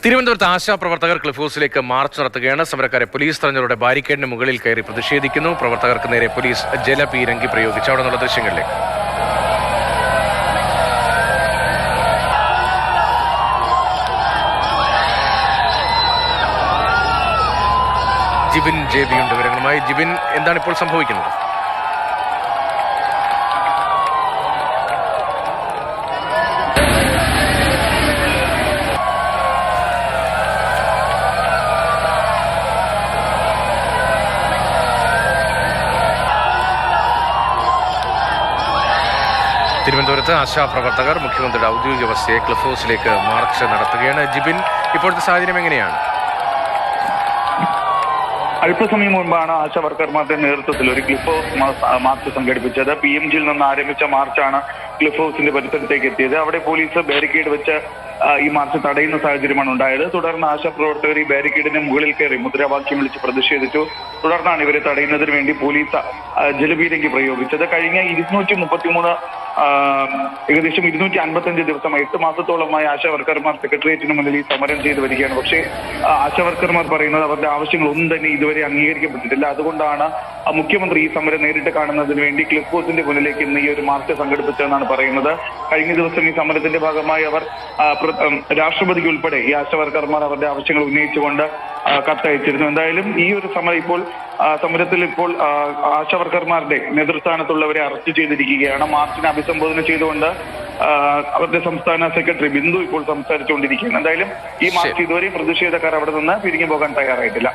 തിരുവനന്തപുരത്ത് ആശാപ്രവർത്തകർ ക്ലിഫ് ഹൗസിലേക്ക് മാർച്ച് നടത്തുകയാണ്. സമരക്കാരെ പോലീസ് തടഞ്ഞവരുടെ ബാരിക്കേഡിന് മുകളിൽ കയറി പ്രതിഷേധിക്കുന്നു. പ്രവർത്തകർക്ക് നേരെ പോലീസ് ജലപീരങ്കി പ്രയോഗിച്ചു. അവിടെ നിന്നുള്ള ദൃശ്യങ്ങളിലേക്ക്. ജിബിൻ JB ഉണ്ട് വിവരങ്ങളുമായി. ജിബിൻ, എന്താണ് ഇപ്പോൾ സംഭവിക്കുന്നത്? തിരുവനന്തപുരത്ത് ആശാപ്രവർത്തകർ മുഖ്യമന്ത്രിയുടെ ഔദ്യോഗിക വസതിയെ ക്ലിഫ് ഹൗസിലേക്ക് മാർച്ച് നടത്തുകയാണ്. ജിബിൻ, ഇപ്പോഴത്തെ സാഹചര്യം എങ്ങനെയാണ്? അല്പസമയം മുൻപാണ് ആശാ വർക്കർമാരുടെ നേതൃത്വത്തിൽ ഒരു ക്ലിഫ് ഹൗസ് മാർച്ച് സംഘടിപ്പിച്ചത്. PMGയിൽ നിന്ന് ആരംഭിച്ച മാർച്ചാണ് ക്ലിഫ് ഹൗസിന്റെ പരിസരത്തേക്ക് എത്തിയത്. അവിടെ പോലീസ് ബാരിക്കേഡ് വെച്ച് ഈ മാർച്ച് തടയുന്ന സാഹചര്യമാണ് ഉണ്ടായത്. തുടർന്ന് ആശാപ്രവർത്തകർ ഈ ബാരിക്കേഡിന് മുകളിൽ കയറി മുദ്രാവാക്യം വിളിച്ച് പ്രതിഷേധിച്ചു. തുടർന്നാണ് ഇവരെ തടയുന്നതിന് വേണ്ടി പോലീസ് ജലപീരങ്കി പ്രയോഗിച്ചത്. കഴിഞ്ഞ 233 ഏകദേശം 255 ദിവസം 8 മാസത്തോളമായി ആശാ വർക്കർമാർ സെക്രട്ടേറിയറ്റിന് മുന്നിൽ ഈ സമരം ചെയ്തു വരികയാണ്. പക്ഷേ ആശാ വർക്കർമാർ പറയുന്നത് അവരുടെ ആവശ്യങ്ങൾ ഒന്നും തന്നെ ഇതുവരെ അംഗീകരിക്കപ്പെട്ടിട്ടില്ല. അതുകൊണ്ടാണ് മുഖ്യമന്ത്രി ഈ സമരം നേരിട്ട് കാണുന്നതിന് വേണ്ടി ക്ലിഫ് ഹൗസിന്റെ മുന്നിലേക്ക് ഇന്ന് ഈ ഒരു മാർച്ച് സംഘടിപ്പിച്ചതെന്നാണ് പറയുന്നത്. കഴിഞ്ഞ ദിവസം ഈ സമരത്തിന്റെ ഭാഗമായി അവർ രാഷ്ട്രപതിക്ക് ഉൾപ്പെടെ ഈ ആശാ വർക്കർമാർ അവരുടെ ആവശ്യങ്ങൾ ഉന്നയിച്ചുകൊണ്ട് കത്തയച്ചിരുന്നു. എന്തായാലും ഈ ഒരു സമരത്തിൽ ഇപ്പോൾ ആശാ വർക്കർമാരുടെ നേതൃസ്ഥാനത്തുള്ളവരെ അറസ്റ്റ് ചെയ്തിരിക്കുകയാണ്. മാർച്ചിനെ അഭിസംബോധന ചെയ്തുകൊണ്ട് അവരുടെ സംസ്ഥാന സെക്രട്ടറി ബിന്ദു ഇപ്പോൾ സംസാരിച്ചുകൊണ്ടിരിക്കുകയാണ്. എന്തായാലും ഈ മാർച്ച് ഇതുവരെയും പ്രതിഷേധക്കാർ അവിടെ നിന്ന് പിരിഞ്ഞു പോകാൻ തയ്യാറായിട്ടില്ല.